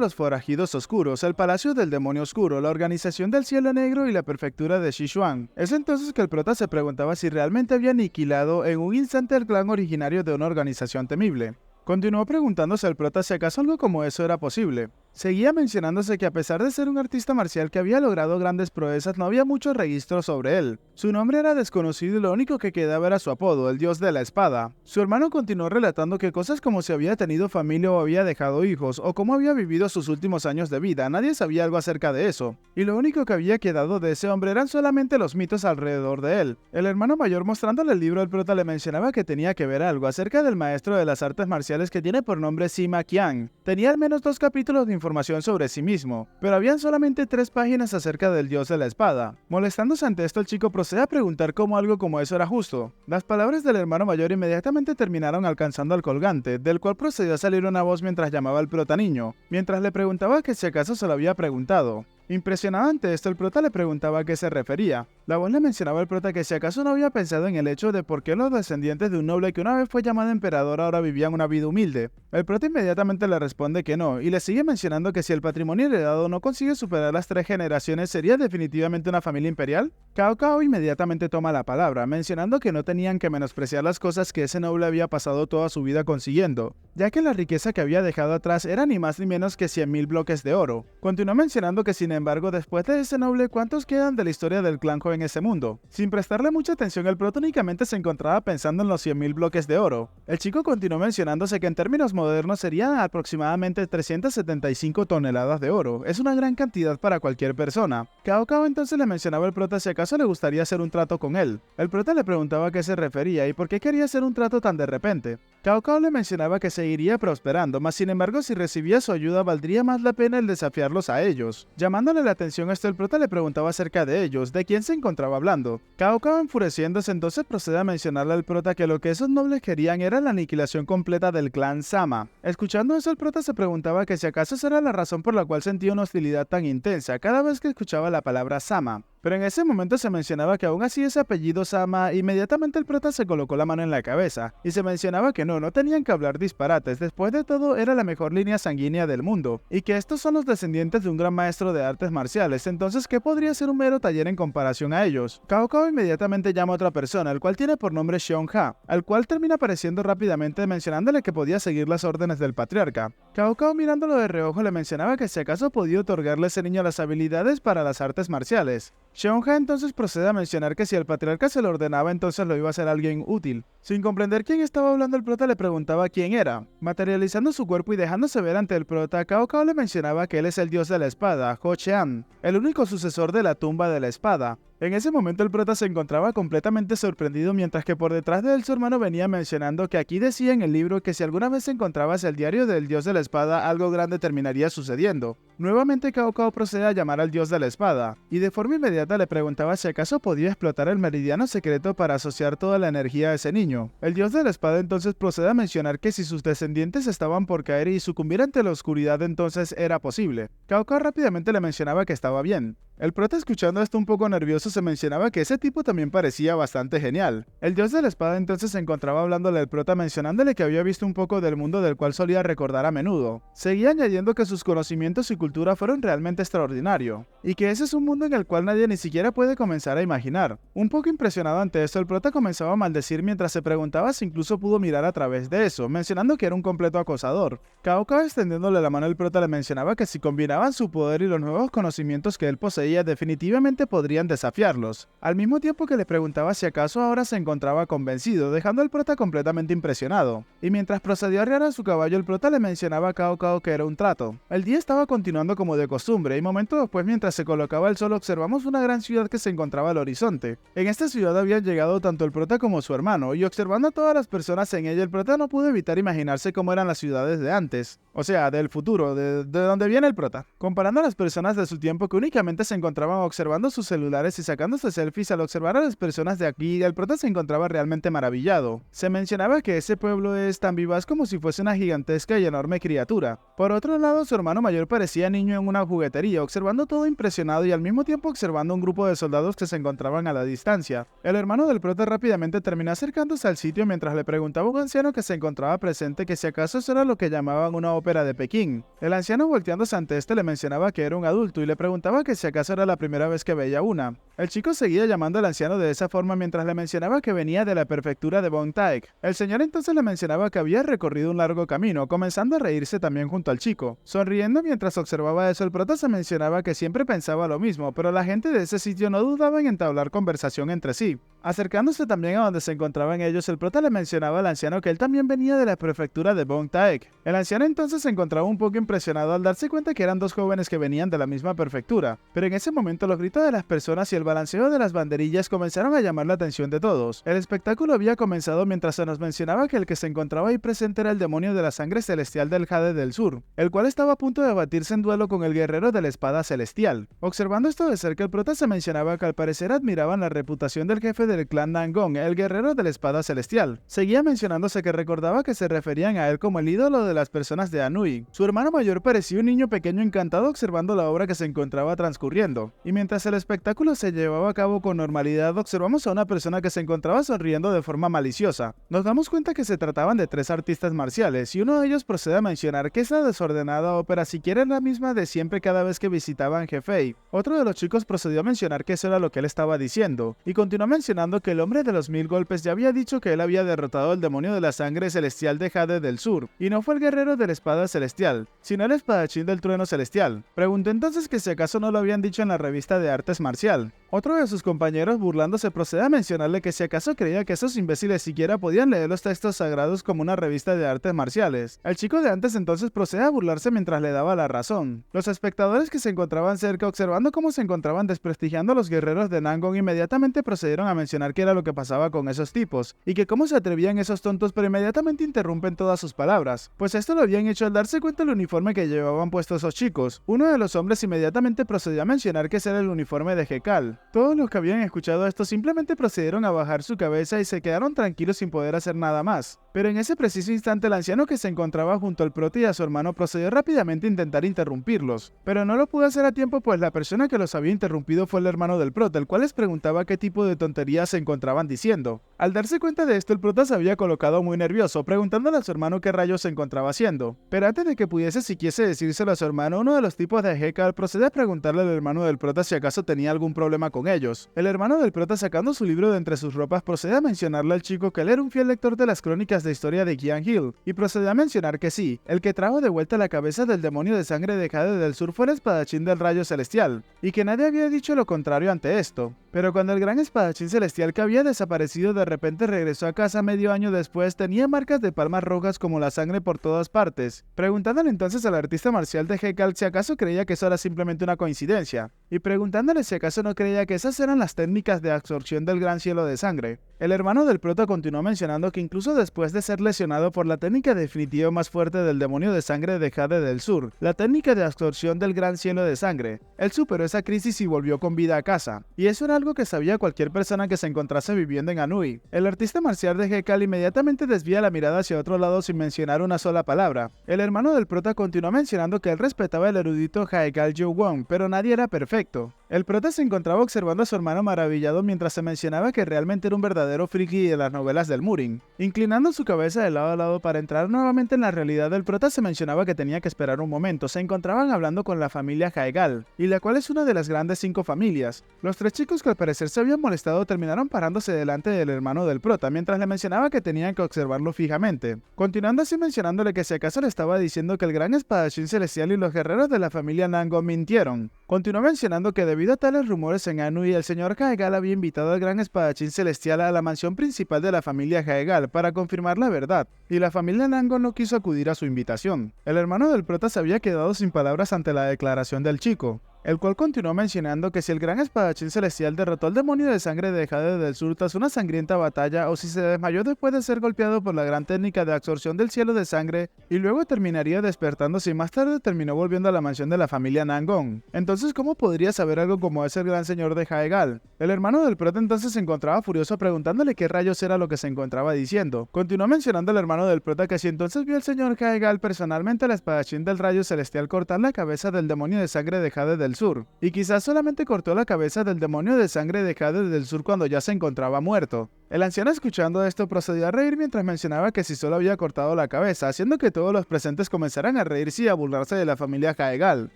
los forajidos oscuros, el Palacio del Demonio Oscuro, la Organización del Cielo Negro y la Prefectura de Sichuan. Es entonces que el prota se preguntaba si realmente había aniquilado en un instante el clan originario de una organización temible. Continuó preguntándose al prota si acaso algo como eso era posible. Seguía mencionándose que a pesar de ser un artista marcial que había logrado grandes proezas, no había mucho registro sobre él. Su nombre era desconocido y lo único que quedaba era su apodo, el dios de la espada. Su hermano continuó relatando que cosas como si había tenido familia o había dejado hijos, o cómo había vivido sus últimos años de vida, nadie sabía algo acerca de eso. Y lo único que había quedado de ese hombre eran solamente los mitos alrededor de él. El hermano mayor, mostrándole el libro al prota, le mencionaba que tenía que ver algo acerca del maestro de las artes marciales que tiene por nombre Sima Qian. Tenía al menos 2 capítulos de información sobre sí mismo, pero habían solamente 3 páginas acerca del dios de la espada. Molestándose ante esto, el chico procede a preguntar cómo algo como eso era justo. Las palabras del hermano mayor inmediatamente terminaron alcanzando al colgante, del cual procedió a salir una voz mientras llamaba al prota niño, mientras le preguntaba que si acaso se lo había preguntado. Impresionado ante esto, el prota le preguntaba a qué se refería. La voz le mencionaba al prota que si acaso no había pensado en el hecho de por qué los descendientes de un noble que una vez fue llamado emperador ahora vivían una vida humilde. El prota inmediatamente le responde que no, y le sigue mencionando que si el patrimonio heredado no consigue superar las 3 generaciones, ¿sería definitivamente una familia imperial? Cao Cao inmediatamente toma la palabra, mencionando que no tenían que menospreciar las cosas que ese noble había pasado toda su vida consiguiendo, ya que la riqueza que había dejado atrás era ni más ni menos que 100.000 bloques de oro. Continuó mencionando que sin embargo, después de ese noble, ¿cuántos quedan de la historia del clan en ese mundo? Sin prestarle mucha atención, el prota únicamente se encontraba pensando en los 100.000 bloques de oro. El chico continuó mencionándose que en términos modernos serían aproximadamente 375 toneladas de oro. Es una gran cantidad para cualquier persona. Cao Cao entonces le mencionaba al prota si acaso le gustaría hacer un trato con él. El prota le preguntaba a qué se refería y por qué quería hacer un trato tan de repente. Cao Cao le mencionaba que seguiría prosperando, mas sin embargo si recibía su ayuda valdría más la pena el desafiarlos a ellos. Llamándole la atención a esto, el prota le preguntaba acerca de ellos, de quién se encontraba hablando. Cao Cao, enfureciéndose, entonces procede a mencionarle al prota que lo que esos nobles querían era la aniquilación completa del clan Sama. Escuchando eso, el prota se preguntaba que si acaso esa era la razón por la cual sentía una hostilidad tan intensa cada vez que escuchaba la palabra Sama. Pero en ese momento se mencionaba que aún así ese apellido Sama, inmediatamente el prota se colocó la mano en la cabeza, y se mencionaba que no tenían que hablar disparates, después de todo era la mejor línea sanguínea del mundo, y que estos son los descendientes de un gran maestro de artes marciales, entonces ¿qué podría ser un mero taller en comparación a ellos? Cao Cao inmediatamente llama a otra persona, el cual tiene por nombre Xiong Ha, al cual termina apareciendo rápidamente mencionándole que podía seguir las órdenes del patriarca. Cao Cao, mirándolo de reojo, le mencionaba que si acaso podía otorgarle a ese niño las habilidades para las artes marciales. Xiong Ha entonces procede a mencionar que si el patriarca se lo ordenaba, entonces lo iba a hacer alguien útil. Sin comprender quién estaba hablando, el prota le preguntaba quién era. Materializando su cuerpo y dejándose ver ante el prota, Cao Cao le mencionaba que él es el dios de la espada, Ho Qian, el único sucesor de la tumba de la espada. En ese momento el prota se encontraba completamente sorprendido, mientras que por detrás de él su hermano venía mencionando que aquí decía en el libro que si alguna vez encontrabas el diario del dios de la espada, algo grande terminaría sucediendo. Nuevamente Cao Cao procede a llamar al dios de la espada, y de forma inmediata le preguntaba si acaso podía explotar el meridiano secreto para asociar toda la energía a ese niño. El dios de la espada entonces procede a mencionar que si sus descendientes estaban por caer y sucumbir ante la oscuridad, entonces era posible. Cao Cao rápidamente le mencionaba que estaba bien. El prota, escuchando esto un poco nervioso, se mencionaba que ese tipo también parecía bastante genial. El dios de la espada entonces se encontraba hablándole al prota, mencionándole que había visto un poco del mundo del cual solía recordar a menudo. Seguía añadiendo que sus conocimientos y cultura fueron realmente extraordinarios, y que ese es un mundo en el cual nadie ni siquiera puede comenzar a imaginar. Un poco impresionado ante esto, el prota comenzaba a maldecir mientras se preguntaba si incluso pudo mirar a través de eso, mencionando que era un completo acosador. Cao Cao, extendiéndole la mano al prota, le mencionaba que si combinaban su poder y los nuevos conocimientos que él poseía, definitivamente podrían desafiarlos, al mismo tiempo que le preguntaba si acaso ahora se encontraba convencido, dejando al prota completamente impresionado. Y mientras procedió a arriar a su caballo, el prota le mencionaba a Cao Cao que era un trato. El día estaba continuando como de costumbre, y momento después, mientras se colocaba el sol, observamos una gran ciudad que se encontraba al horizonte. En esta ciudad habían llegado tanto el prota como su hermano, y observando a todas las personas en ella, el prota no pudo evitar imaginarse cómo eran las ciudades de antes, o sea, del futuro, de donde viene el prota, comparando a las personas de su tiempo que únicamente se encontraban observando sus celulares y sacándose selfies. Al observar a las personas de aquí, el prota se encontraba realmente maravillado. Se mencionaba que ese pueblo es tan vivaz como si fuese una gigantesca y enorme criatura. Por otro lado, su hermano mayor parecía niño en una juguetería, observando todo impresionado y al mismo tiempo observando un grupo de soldados que se encontraban a la distancia. El hermano del prota rápidamente terminó acercándose al sitio mientras le preguntaba a un anciano que se encontraba presente que si acaso eso era lo que llamaban una ópera de Pekín. El anciano, volteándose ante este, le mencionaba que era un adulto y le preguntaba que si acaso era la primera vez que veía una. El chico seguía llamando al anciano de esa forma mientras le mencionaba que venía de la prefectura de Bongtaek. El señor entonces le mencionaba que había recorrido un largo camino, comenzando a reírse también junto al chico. Sonriendo mientras observaba eso, el prota se mencionaba que siempre pensaba lo mismo, pero la gente de ese sitio no dudaba en entablar conversación entre sí. Acercándose también a donde se encontraban ellos, el prota le mencionaba al anciano que él también venía de la prefectura de Bongtaek. El anciano entonces se encontraba un poco impresionado al darse cuenta que eran dos jóvenes que venían de la misma prefectura, pero en ese momento los gritos de las personas y el balanceo de las banderillas comenzaron a llamar la atención de todos. El espectáculo había comenzado mientras se nos mencionaba que el que se encontraba ahí presente era el demonio de la sangre celestial del Jade del Sur, el cual estaba a punto de batirse en duelo con el guerrero de la espada celestial. Observando esto de cerca, el prota se mencionaba que al parecer admiraban la reputación del jefe del clan Nangong, el guerrero de la espada celestial. Seguía mencionándose que recordaba que se referían a él como el ídolo de las personas de Anhui. Su hermano mayor parecía un niño pequeño encantado observando la obra que se encontraba transcurriendo, y mientras el espectáculo se llevaba a cabo con normalidad, observamos a una persona que se encontraba sonriendo de forma maliciosa. Nos damos cuenta que se trataban de tres artistas marciales, y uno de ellos procede a mencionar que esa desordenada ópera siquiera era la misma de siempre cada vez que visitaban Hefei. Otro de los chicos procedió a mencionar que eso era lo que él estaba diciendo, y continuó mencionando que el hombre de los 1000 golpes ya había dicho que él había derrotado al demonio de la sangre celestial de Jade del Sur, y no fue el guerrero de la espada celestial, sino el espadachín del trueno celestial. Preguntó entonces que si acaso no lo habían dicho en la revista de artes marcial. Otro de sus compañeros, burlándose, procede a mencionarle que si acaso creía que esos imbéciles siquiera podían leer los textos sagrados como una revista de artes marciales. El chico de antes entonces procede a burlarse mientras le daba la razón. Los espectadores que se encontraban cerca, observando cómo se encontraban desprestigiando a los guerreros de Nangong, inmediatamente procedieron a mencionar qué era lo que pasaba con esos tipos, y que cómo se atrevían esos tontos, pero inmediatamente interrumpen todas sus palabras, pues esto lo habían hecho al darse cuenta del uniforme que llevaban puestos esos chicos. Uno de los hombres inmediatamente procedió a mencionar que ese era el uniforme de Hekal. Todos los que habían escuchado esto simplemente procedieron a bajar su cabeza y se quedaron tranquilos sin poder hacer nada más. Pero en ese preciso instante, el anciano que se encontraba junto al prota y a su hermano procedió rápidamente a intentar interrumpirlos, pero no lo pudo hacer a tiempo, pues la persona que los había interrumpido fue el hermano del prota, el cual les preguntaba qué tipo de tonterías se encontraban diciendo. Al darse cuenta de esto, el prota se había colocado muy nervioso, preguntándole a su hermano qué rayos se encontraba haciendo. Pero antes de que pudiese siquiera decírselo a su hermano, uno de los tipos de Hekal procede a preguntarle al hermano del prota si acaso tenía algún problema con ellos. El hermano del prota, sacando su libro de entre sus ropas, procede a mencionarle al chico que él era un fiel lector de las crónicas de historia de Qian Hill, y procede a mencionar que sí, el que trajo de vuelta la cabeza del demonio de sangre de Jade del Sur fue el espadachín del rayo celestial, y que nadie había dicho lo contrario ante esto. Pero cuando el gran espadachín celestial que había desaparecido de repente regresó a casa medio año después, tenía marcas de palmas rojas como la sangre por todas partes, preguntándole entonces al artista marcial de Hekal si acaso creía que eso era simplemente una coincidencia, y preguntándole si acaso no creía que esas eran las técnicas de absorción del gran cielo de sangre. El hermano del prota continuó mencionando que incluso después de ser lesionado por la técnica definitiva más fuerte del demonio de sangre de Jade del Sur, la técnica de absorción del gran cielo de sangre, él superó esa crisis y volvió con vida a casa, y eso era algo que sabía cualquier persona que se encontrase viviendo en Anhui. El artista marcial de Hekal inmediatamente desvía la mirada hacia otro lado sin mencionar una sola palabra. El hermano del prota continuó mencionando que él respetaba el erudito Haekal Yu Wong, pero nadie era perfecto. El prota se encontraba observando a su hermano maravillado mientras se mencionaba que realmente era un verdadero friki de las novelas del Murin. Inclinando su cabeza de lado a lado para entrar nuevamente en la realidad, el prota se mencionaba que tenía que esperar un momento. Se encontraban hablando con la familia Haegal, y la cual es una de las grandes 5 familias. Los 3 chicos que al parecer se habían molestado terminaron parándose delante del hermano del prota mientras le mencionaba que tenían que observarlo fijamente. Continuando así mencionándole que si acaso le estaba diciendo que el gran espadachín celestial y los guerreros de la familia Nangon mintieron. Continuó mencionando que debido a tales rumores en Anui, el señor Haegal había invitado al gran espadachín celestial a la mansión principal de la familia Haegal para confirmar la verdad, y la familia Nangon no quiso acudir a su invitación. El hermano del prota se había quedado sin palabras ante la declaración del chico, el cual continuó mencionando que si el gran espadachín celestial derrotó al demonio de sangre de Jade del Sur tras una sangrienta batalla, o si se desmayó después de ser golpeado por la gran técnica de absorción del cielo de sangre, y luego terminaría despertándose y más tarde terminó volviendo a la mansión de la familia Nangon. Entonces, ¿cómo podría saber algo como ese el gran señor de Haegal? El hermano del prota entonces se encontraba furioso preguntándole qué rayos era lo que se encontraba diciendo. Continuó mencionando el hermano del prota que si entonces vio al señor Haegal personalmente al espadachín del rayo celestial cortar la cabeza del demonio de sangre de Jade del Sur, y quizás solamente cortó la cabeza del demonio de sangre de Jade del Sur cuando ya se encontraba muerto. El anciano, escuchando esto, procedió a reír mientras mencionaba que si solo había cortado la cabeza, haciendo que todos los presentes comenzaran a reírse y a burlarse de la familia Haegal.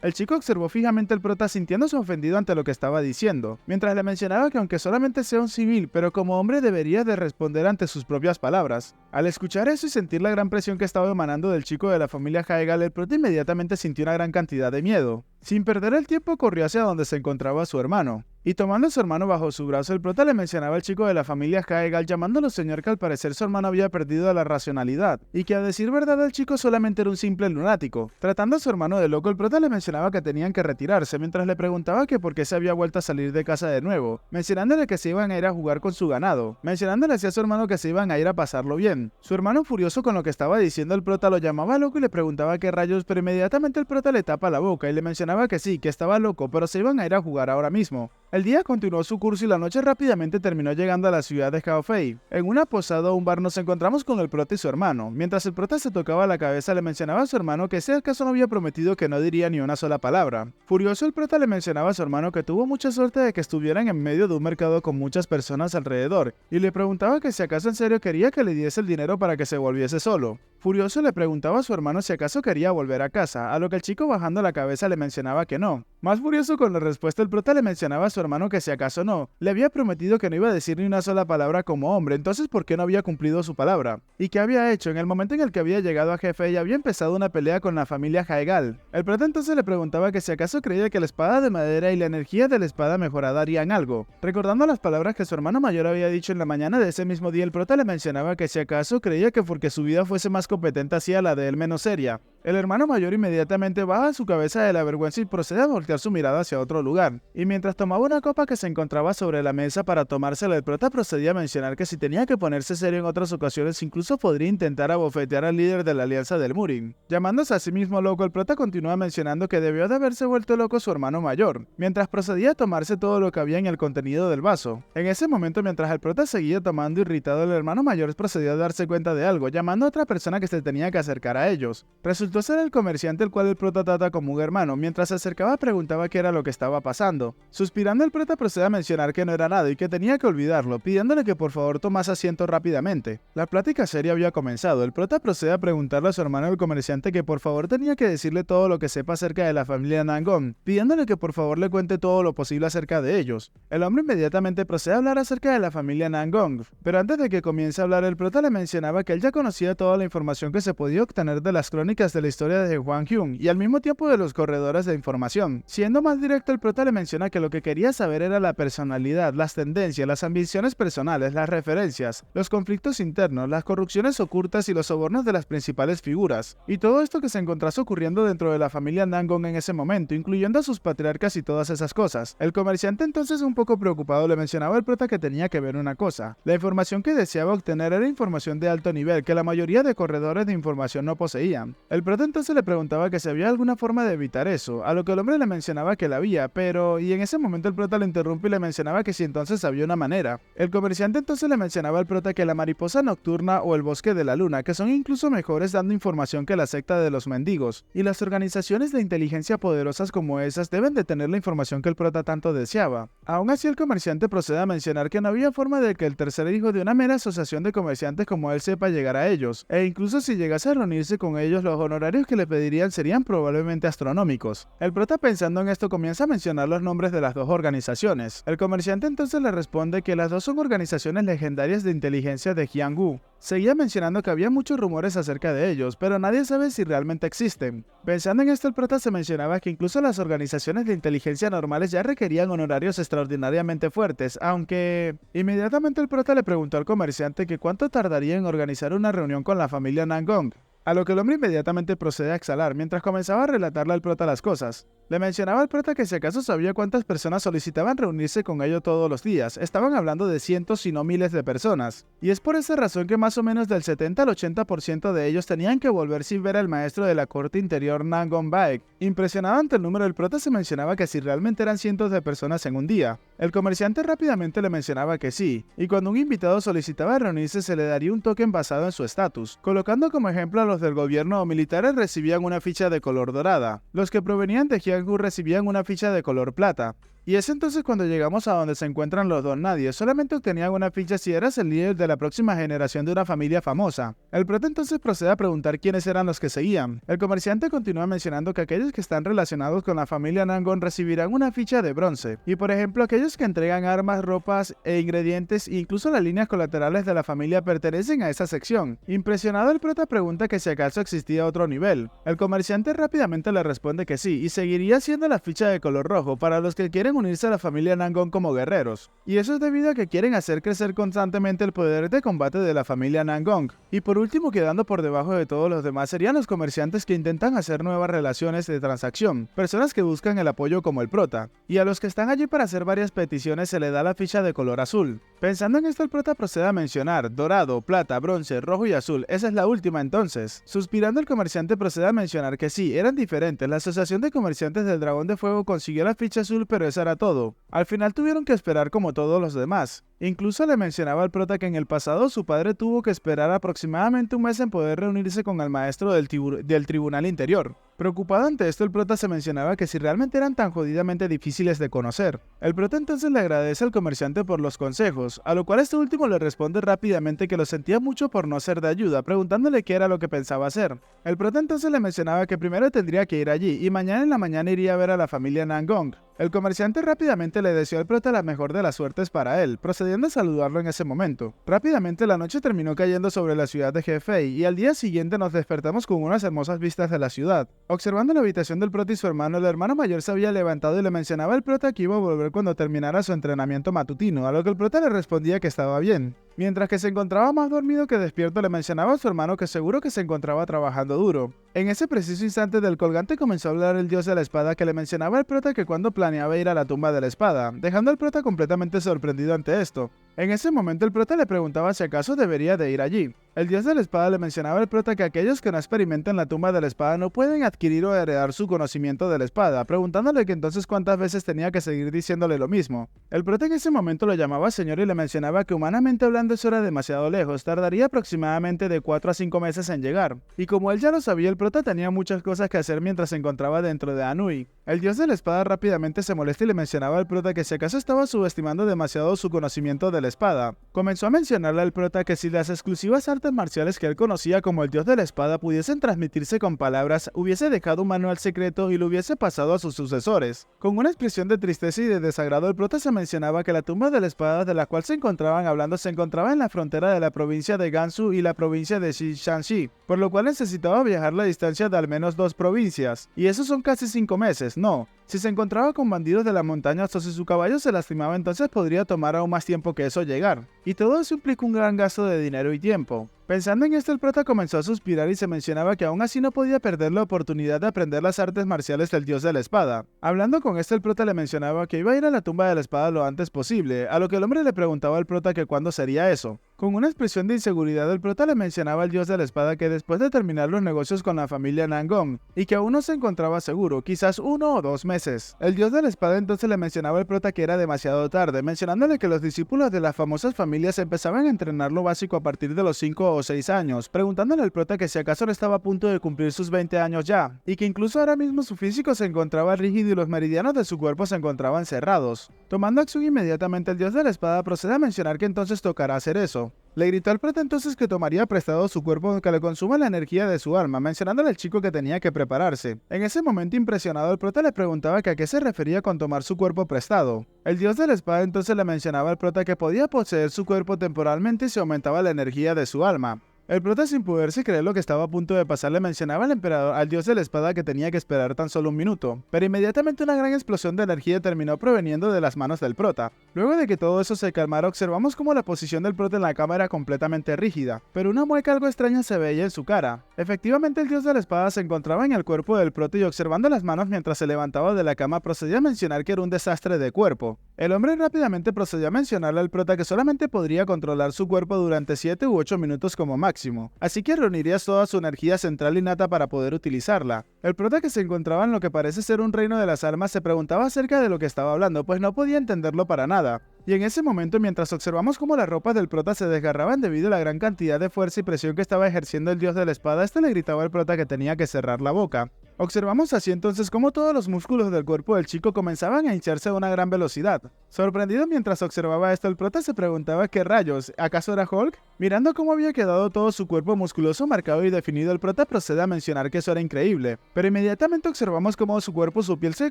El chico observó fijamente al prota sintiéndose ofendido ante lo que estaba diciendo, mientras le mencionaba que aunque solamente sea un civil, pero como hombre debería de responder ante sus propias palabras. Al escuchar eso y sentir la gran presión que estaba emanando del chico de la familia Haegal, el prota inmediatamente sintió una gran cantidad de miedo. Sin perder el tiempo, corrió hacia donde se encontraba su hermano. Y tomando a su hermano bajo su brazo, el prota le mencionaba al chico de la familia Haegal llamándolo señor que al parecer su hermano había perdido la racionalidad, y que a decir verdad el chico solamente era un simple lunático. Tratando a su hermano de loco, el prota le mencionaba que tenían que retirarse, mientras le preguntaba que por qué se había vuelto a salir de casa de nuevo, mencionándole que se iban a ir a jugar con su ganado, mencionándole así a su hermano que se iban a ir a pasarlo bien. Su hermano, furioso con lo que estaba diciendo el prota, lo llamaba loco y le preguntaba qué rayos, pero inmediatamente el prota le tapa la boca y le mencionaba que sí, que estaba loco, pero se iban a ir a jugar ahora mismo. El día continuó su curso y la noche rápidamente terminó llegando a la ciudad de Gaofei. En una posada o un bar nos encontramos con el prota y su hermano. Mientras el prota se tocaba la cabeza, le mencionaba a su hermano que si acaso no había prometido que no diría ni una sola palabra. Furioso, el prota le mencionaba a su hermano que tuvo mucha suerte de que estuvieran en medio de un mercado con muchas personas alrededor, y le preguntaba que si acaso en serio quería que le diese el dinero para que se volviese solo. Furioso, le preguntaba a su hermano si acaso quería volver a casa, a lo que el chico, bajando la cabeza, le mencionaba que no. Más furioso con la respuesta, el prota le mencionaba a su hermano que si acaso no, le había prometido que no iba a decir ni una sola palabra como hombre, entonces ¿por qué no había cumplido su palabra? ¿Y qué había hecho? En el momento en el que había llegado a Jefe y había empezado una pelea con la familia Haegal. El prota entonces le preguntaba que si acaso creía que la espada de madera y la energía de la espada mejorada harían algo. Recordando las palabras que su hermano mayor había dicho en la mañana de ese mismo día, el prota le mencionaba que si acaso creía que porque su vida fuese más competente hacía la de él menos seria. El hermano mayor inmediatamente baja su cabeza de la vergüenza y procede a voltear su mirada hacia otro lugar. Y mientras tomaba una copa que se encontraba sobre la mesa para tomársela, el prota procedía a mencionar que si tenía que ponerse serio en otras ocasiones, incluso podría intentar abofetear al líder de la Alianza del Murin. Llamándose a sí mismo loco, el prota continúa mencionando que debió de haberse vuelto loco su hermano mayor, mientras procedía a tomarse todo lo que había en el contenido del vaso. En ese momento, mientras el prota seguía tomando irritado, el hermano mayor procedió a darse cuenta de algo, llamando a otra persona que se tenía que acercar a ellos. Resultó ser el comerciante, el cual el prota trata como un hermano. Mientras se acercaba preguntaba qué era lo que estaba pasando. Suspirando, el prota procede a mencionar que no era nada y que tenía que olvidarlo, pidiéndole que por favor tomase asiento rápidamente. La plática seria había comenzado. El prota procede a preguntarle a su hermano el comerciante que por favor tenía que decirle todo lo que sepa acerca de la familia Nangon, pidiéndole que por favor le cuente todo lo posible acerca de ellos. El hombre inmediatamente procede a hablar acerca de la familia Nangon, pero antes de que comience a hablar, el prota le mencionaba que él ya conocía toda la información que se podía obtener de las crónicas de la historia de Hwang Hyun y al mismo tiempo de los corredores de información. Siendo más directo, el prota le menciona que lo que quería saber era la personalidad, las tendencias, las ambiciones personales, las referencias, los conflictos internos, las corrupciones ocultas y los sobornos de las principales figuras, y todo esto que se encontrase ocurriendo dentro de la familia Nangon en ese momento, incluyendo a sus patriarcas y todas esas cosas. El comerciante, entonces un poco preocupado, le mencionaba al prota que tenía que ver una cosa. La información que deseaba obtener era información de alto nivel que la mayoría de corredores de información no poseían. El prota entonces le preguntaba que si había alguna forma de evitar eso, a lo que el hombre le mencionaba que la había, y en ese momento el prota le interrumpe y le mencionaba que si entonces había una manera. El comerciante entonces le mencionaba al prota que la mariposa nocturna o el bosque de la luna, que son incluso mejores dando información que la secta de los mendigos, y las organizaciones de inteligencia poderosas como esas deben de tener la información que el prota tanto deseaba. Aún así el comerciante procede a mencionar que no había forma de que el tercer hijo de una mera asociación de comerciantes como él sepa llegar a ellos, e incluso si llegase a reunirse con ellos los honorarios que le pedirían serían probablemente astronómicos. El prota pensando en esto comienza a mencionar los nombres de las dos organizaciones. El comerciante entonces le responde que las dos son organizaciones legendarias de inteligencia de Jianghu. Seguía mencionando que había muchos rumores acerca de ellos, pero nadie sabe si realmente existen. Pensando en esto, el prota se mencionaba que incluso las organizaciones de inteligencia normales ya requerían honorarios extraordinariamente fuertes, aunque... Inmediatamente el prota le preguntó al comerciante que cuánto tardaría en organizar una reunión con la familia Nangong, a lo que el hombre inmediatamente procede a exhalar mientras comenzaba a relatarle al prota las cosas. Le mencionaba al prota que si acaso sabía cuántas personas solicitaban reunirse con ellos todos los días. Estaban hablando de cientos y no miles de personas. Y es por esa razón que más o menos del 70 al 80% de ellos tenían que volver sin ver al maestro de la corte interior Nangong Baek. Impresionado ante el número, el prota se mencionaba que si realmente eran cientos de personas en un día. El comerciante rápidamente le mencionaba que sí, y cuando un invitado solicitaba reunirse se le daría un token basado en su estatus, colocando como ejemplo a los del gobierno o militares recibían una ficha de color dorada. Los que provenían de Jianghu recibían una ficha de color plata. Y es entonces cuando llegamos a donde se encuentran los don nadie, solamente obtenían una ficha si eras el líder de la próxima generación de una familia famosa. El prota entonces procede a preguntar quiénes eran los que seguían. El comerciante continúa mencionando que aquellos que están relacionados con la familia Nangong recibirán una ficha de bronce, y por ejemplo aquellos que entregan armas, ropas e ingredientes e incluso las líneas colaterales de la familia pertenecen a esa sección. Impresionado el prota pregunta que si acaso existía otro nivel. El comerciante rápidamente le responde que sí, y seguiría siendo la ficha de color rojo para los que quieren unirse a la familia Nangong como guerreros, y eso es debido a que quieren hacer crecer constantemente el poder de combate de la familia Nangong. Y por último, quedando por debajo de todos los demás serían los comerciantes que intentan hacer nuevas relaciones de transacción, personas que buscan el apoyo como el prota, y a los que están allí para hacer varias peticiones se le da la ficha de color azul. Pensando en esto, el prota procede a mencionar dorado, plata, bronce, rojo y azul. Esa es la última entonces. Suspirando, el comerciante procede a mencionar que sí, eran diferentes. La Asociación de Comerciantes del Dragón de Fuego consiguió la ficha azul, pero esa era todo. Al final tuvieron que esperar como todos los demás. Incluso le mencionaba al prota que en el pasado su padre tuvo que esperar aproximadamente un mes en poder reunirse con el maestro del tribunal interior. Preocupado ante esto, el prota se mencionaba que si realmente eran tan jodidamente difíciles de conocer. El prota entonces le agradece al comerciante por los consejos, a lo cual este último le responde rápidamente que lo sentía mucho por no ser de ayuda, preguntándole qué era lo que pensaba hacer. El prota entonces le mencionaba que primero tendría que ir allí y mañana en la mañana iría a ver a la familia Nangong. El comerciante rápidamente le deseó al prota la mejor de las suertes para él, procediendo a saludarlo en ese momento. Rápidamente la noche terminó cayendo sobre la ciudad de Hefei y al día siguiente nos despertamos con unas hermosas vistas de la ciudad. Observando la habitación del prota y su hermano, el hermano mayor se había levantado y le mencionaba al prota que iba a volver cuando terminara su entrenamiento matutino, a lo que el prota le respondía que estaba bien. Mientras que se encontraba más dormido que despierto, le mencionaba a su hermano que seguro que se encontraba trabajando duro. En ese preciso instante del colgante comenzó a hablar el dios de la espada, que le mencionaba al prota que cuando planeaba ir a la tumba de la espada, dejando al prota completamente sorprendido ante esto. En ese momento el prota le preguntaba si acaso debería de ir allí. El dios de la espada le mencionaba al prota que aquellos que no experimentan la tumba de la espada no pueden adquirir o heredar su conocimiento de la espada, preguntándole que entonces cuántas veces tenía que seguir diciéndole lo mismo. El prota en ese momento lo llamaba señor y le mencionaba que humanamente hablando eso era demasiado lejos, tardaría aproximadamente de 4 a 5 meses en llegar. Y como él ya lo sabía, el prota tenía muchas cosas que hacer mientras se encontraba dentro de Anui. El dios de la espada rápidamente se molesta y le mencionaba al prota que si acaso estaba subestimando demasiado su conocimiento de la espada. Comenzó a mencionarle al prota que si las exclusivas artes marciales que él conocía como el dios de la espada pudiesen transmitirse con palabras, hubiese dejado un manual secreto y lo hubiese pasado a sus sucesores. Con una expresión de tristeza y de desagrado, el prota se mencionaba que la tumba de la espada de la cual se encontraban hablando se encontraba en la frontera de la provincia de Gansu y la provincia de Shanxi, por lo cual necesitaba viajar la distancia de al menos 2 provincias, y eso son casi 5 meses, no. Si se encontraba con bandidos de la montaña o si su caballo se lastimaba, entonces podría tomar aún más tiempo que eso llegar. Y todo eso implica un gran gasto de dinero y tiempo. Pensando en esto, el prota comenzó a suspirar y se mencionaba que aún así no podía perder la oportunidad de aprender las artes marciales del dios de la espada. Hablando con esto, el prota le mencionaba que iba a ir a la tumba de la espada lo antes posible, a lo que el hombre le preguntaba al prota que cuándo sería eso. Con una expresión de inseguridad, el prota le mencionaba al dios de la espada que después de terminar los negocios con la familia Nangong, y que aún no se encontraba seguro, quizás 1 o 2 meses. El dios de la espada entonces le mencionaba al prota que era demasiado tarde, mencionándole que los discípulos de las famosas familias empezaban a entrenar lo básico a partir de los 5 o 6 años, preguntándole al prota que si acaso no estaba a punto de cumplir sus 20 años ya, y que incluso ahora mismo su físico se encontraba rígido y los meridianos de su cuerpo se encontraban cerrados. Tomando acción inmediatamente, el dios de la espada procede a mencionar que entonces tocará hacer eso. Le gritó al prota entonces que tomaría prestado su cuerpo que le consuma la energía de su alma, mencionándole al chico que tenía que prepararse. En ese momento impresionado, el prota le preguntaba que a qué se refería con tomar su cuerpo prestado. El dios de la espada entonces le mencionaba al prota que podía poseer su cuerpo temporalmente si aumentaba la energía de su alma. El prota, sin poderse creer lo que estaba a punto de pasar, le mencionaba al emperador, al dios de la espada, que tenía que esperar tan solo un minuto, pero inmediatamente una gran explosión de energía terminó proveniendo de las manos del prota. Luego de que todo eso se calmara, observamos cómo la posición del prota en la cama era completamente rígida, pero una mueca algo extraña se veía en su cara. Efectivamente, el dios de la espada se encontraba en el cuerpo del prota y observando las manos mientras se levantaba de la cama procedía a mencionar que era un desastre de cuerpo. El hombre rápidamente procedió a mencionarle al prota que solamente podría controlar su cuerpo durante 7 u 8 minutos como máximo, así que reunirías toda su energía central innata para poder utilizarla. El prota, que se encontraba en lo que parece ser un reino de las almas, se preguntaba acerca de lo que estaba hablando, pues no podía entenderlo para nada. Y en ese momento, mientras observamos cómo las ropas del prota se desgarraban debido a la gran cantidad de fuerza y presión que estaba ejerciendo el dios de la espada, este le gritaba al prota que tenía que cerrar la boca. Observamos así entonces cómo todos los músculos del cuerpo del chico comenzaban a hincharse a una gran velocidad. Sorprendido mientras observaba esto, el prota se preguntaba qué rayos, ¿acaso era Hulk? Mirando cómo había quedado todo su cuerpo musculoso, marcado y definido, el prota procede a mencionar que eso era increíble. Pero inmediatamente observamos cómo su piel se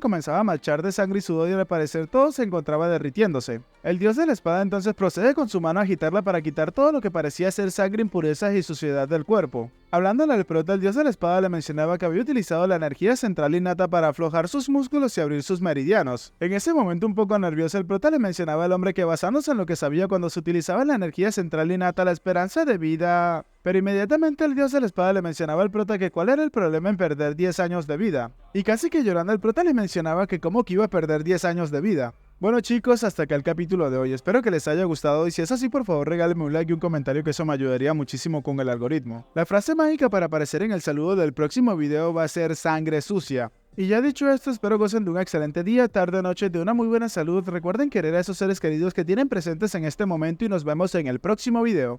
comenzaba a manchar de sangre y sudor y al parecer todo se encontraba derritiéndose. El dios de la espada entonces procede con su mano a agitarla para quitar todo lo que parecía ser sangre, impurezas y suciedad del cuerpo. Hablándole al prota, el dios de la espada le mencionaba que había utilizado la energía central innata para aflojar sus músculos y abrir sus meridianos. En ese momento, un poco nervioso, el prota le mencionaba al hombre que, basándose en lo que sabía cuando se utilizaba la energía central innata, la esperanza de vida... Pero inmediatamente el dios de la espada le mencionaba al prota que cuál era el problema en perder 10 años de vida. Y casi que llorando, el prota le mencionaba que cómo que iba a perder 10 años de vida. Bueno chicos, hasta acá el capítulo de hoy, espero que les haya gustado y si es así, por favor regálenme un like y un comentario, que eso me ayudaría muchísimo con el algoritmo. La frase mágica para aparecer en el saludo del próximo video va a ser sangre sucia. Y ya dicho esto, espero gocen de un excelente día, tarde o noche, de una muy buena salud. Recuerden querer a esos seres queridos que tienen presentes en este momento y nos vemos en el próximo video.